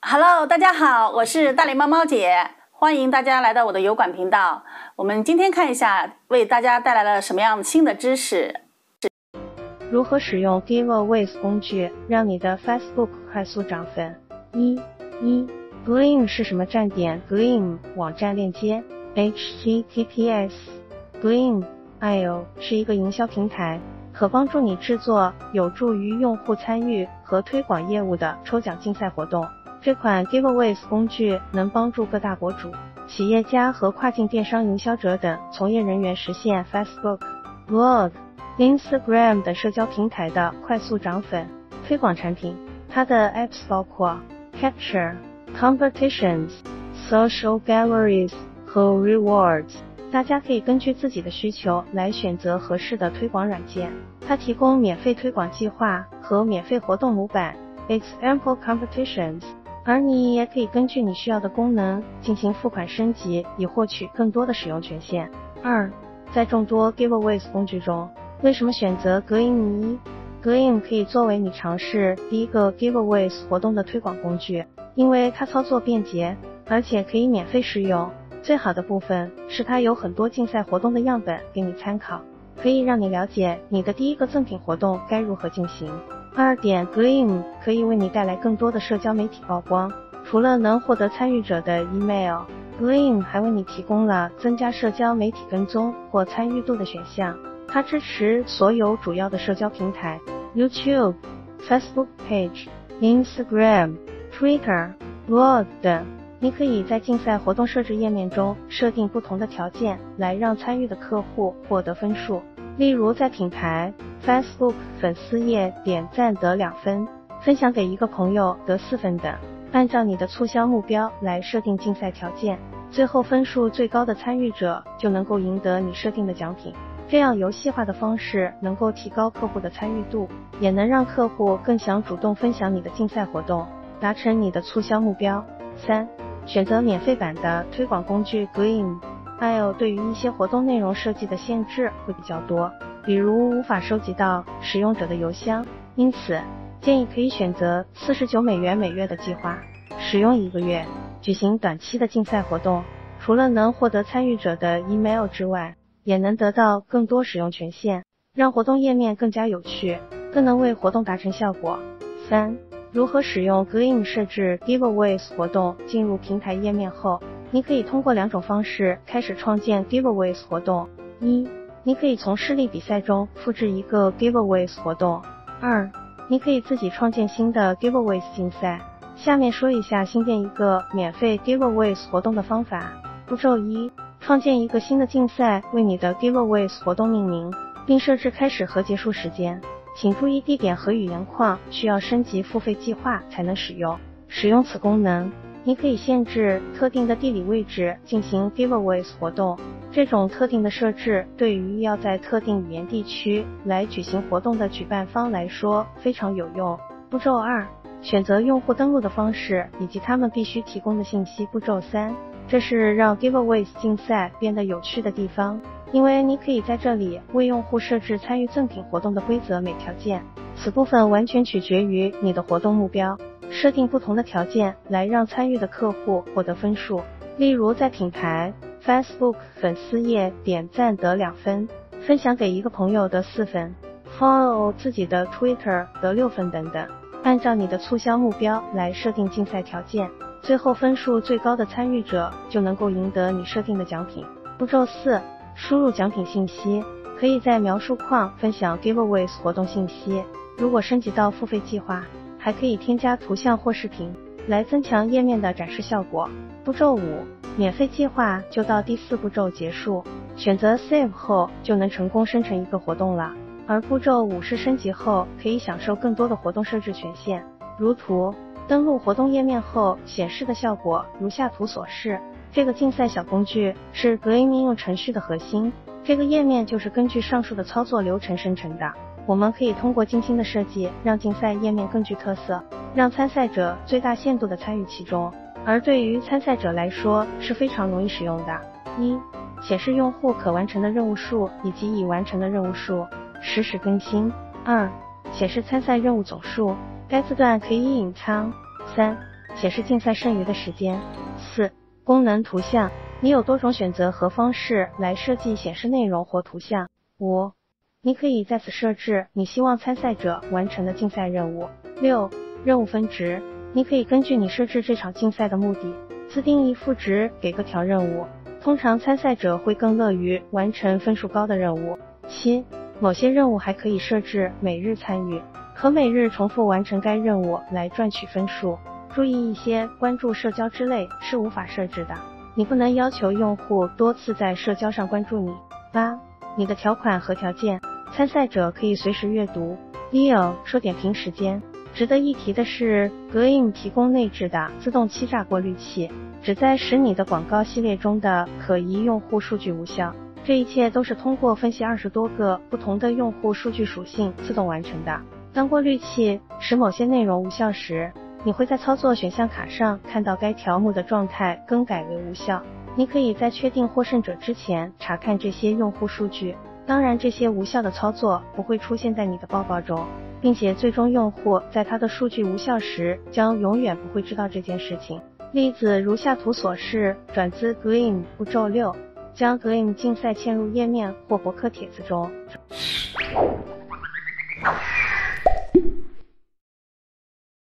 Hello， 大家好，我是大脸猫猫姐，欢迎大家来到我的油管频道。我们今天看一下，为大家带来了什么样新的知识。如何使用 Giveaways 工具让你的 Facebook 快速涨粉？Gleam 是什么站点 ？Gleam 网站链接 https Gleam.io 是一个营销平台，可帮助你制作有助于用户参与和推广业务的抽奖竞赛活动。这款 Giveaways 工具能帮助各大博主、企业家和跨境电商营销者等从业人员实现 Facebook、Blog、Instagram 等社交平台的快速涨粉。推广产品，它的 apps 包括 Capture、Competitions、Social Galleries 和 Rewards。大家可以根据自己的需求来选择合适的推广软件。它提供免费推广计划和免费活动模板 Example Competitions， 而你也可以根据你需要的功能进行付款升级，以获取更多的使用权限。2. 在众多 Giveaways 工具中，为什么选择 Gleam？Gleam 可以作为你尝试第一个 Giveaways 活动的推广工具，因为它操作便捷，而且可以免费试用。最好的部分是它有很多竞赛活动的样本给你参考，可以让你了解你的第一个赠品活动该如何进行。2. Gleam 可以为你带来更多的社交媒体曝光，除了能获得参与者的 email，Gleam 还为你提供了增加社交媒体跟踪或参与度的选项。它支持所有主要的社交平台 YouTube、Facebook Page、Instagram、Twitter、Blog 等。你可以在竞赛活动设置页面中设定不同的条件，来让参与的客户获得分数。例如在品牌 Facebook 粉丝页点赞得2分，分享给一个朋友得4分等。按照你的促销目标来设定竞赛条件，最后分数最高的参与者就能够赢得你设定的奖品。这样游戏化的方式能够提高客户的参与度，也能让客户更想主动分享你的竞赛活动，达成你的促销目标。3. 选择免费版的推广工具 Gleam.io 对于一些活动内容设计的限制会比较多，比如无法收集到使用者的邮箱，因此建议可以选择$49每月的计划，使用1个月，举行短期的竞赛活动。除了能获得参与者的 email 之外，也能得到更多使用权限，让活动页面更加有趣，更能为活动达成效果。3. 如何使用 Gleam 设置 Giveaways 活动？进入平台页面后，你可以通过2种方式开始创建 Giveaways 活动。1. 你可以从示例比赛中复制一个 Giveaways 活动。2. 你可以自己创建新的 Giveaways 竞赛。下面说一下新建一个免费 Giveaways 活动的方法。步骤1，创建一个新的竞赛，为你的 Giveaways 活动命名，并设置开始和结束时间。请注意地点和语言框需要升级付费计划才能使用。使用此功能，你可以限制特定的地理位置进行 Giveaways 活动。这种特定的设置对于要在特定语言地区来举行活动的举办方来说非常有用。步骤2，选择用户登录的方式以及他们必须提供的信息。步骤3，这是让 Giveaways 竞赛变得有趣的地方，因为你可以在这里为用户设置参与赠品活动的规则每条件，此部分完全取决于你的活动目标，设定不同的条件来让参与的客户获得分数。例如在品牌 Facebook 粉丝页点赞得2分，分享给一个朋友得4分， follow 自己的 Twitter 得6分等等。按照你的促销目标来设定竞赛条件，最后分数最高的参与者就能够赢得你设定的奖品。步骤4，输入奖品信息，可以在描述框分享 Giveaways 活动信息。如果升级到付费计划，还可以添加图像或视频，来增强页面的展示效果。步骤5，免费计划就到第4步骤结束，选择 Save 后就能成功生成一个活动了。而步骤5是升级后可以享受更多的活动设置权限，如图。登录活动页面后显示的效果如下图所示。这个竞赛小工具是 Gleam 应用程序的核心，这个页面就是根据上述的操作流程生成的。我们可以通过精心的设计让竞赛页面更具特色，让参赛者最大限度地参与其中，而对于参赛者来说是非常容易使用的。1. 显示用户可完成的任务数以及已完成的任务数，实时更新。2. 显示参赛任务总数，该字段可以隐藏。3. 显示竞赛剩余的时间。4、功能图像，你有多种选择和方式来设计显示内容或图像。5、你可以在此设置你希望参赛者完成的竞赛任务。6、任务分值，你可以根据你设置这场竞赛的目的，自定义赋值给各条任务，通常参赛者会更乐于完成分数高的任务。7、某些任务还可以设置每日参与，可每日重复完成该任务来赚取分数。注意，一些关注社交之类是无法设置的，你不能要求用户多次在社交上关注你。8、你的条款和条件，参赛者可以随时阅读。Leo 说点评时间。值得一提的是 ，Gleam 提供内置的自动欺诈过滤器，旨在使你的广告系列中的可疑用户数据无效。这一切都是通过分析20多个不同的用户数据属性自动完成的。当过滤器使某些内容无效时，你会在操作选项卡上看到该条目的状态更改为无效。你可以在确定获胜者之前查看这些用户数据，当然这些无效的操作不会出现在你的报告中，并且最终用户在他的数据无效时将永远不会知道这件事情。例子如下图所示，转自 Gleam。 步骤6，将 Gleam 竞赛嵌入页面或博客帖子中。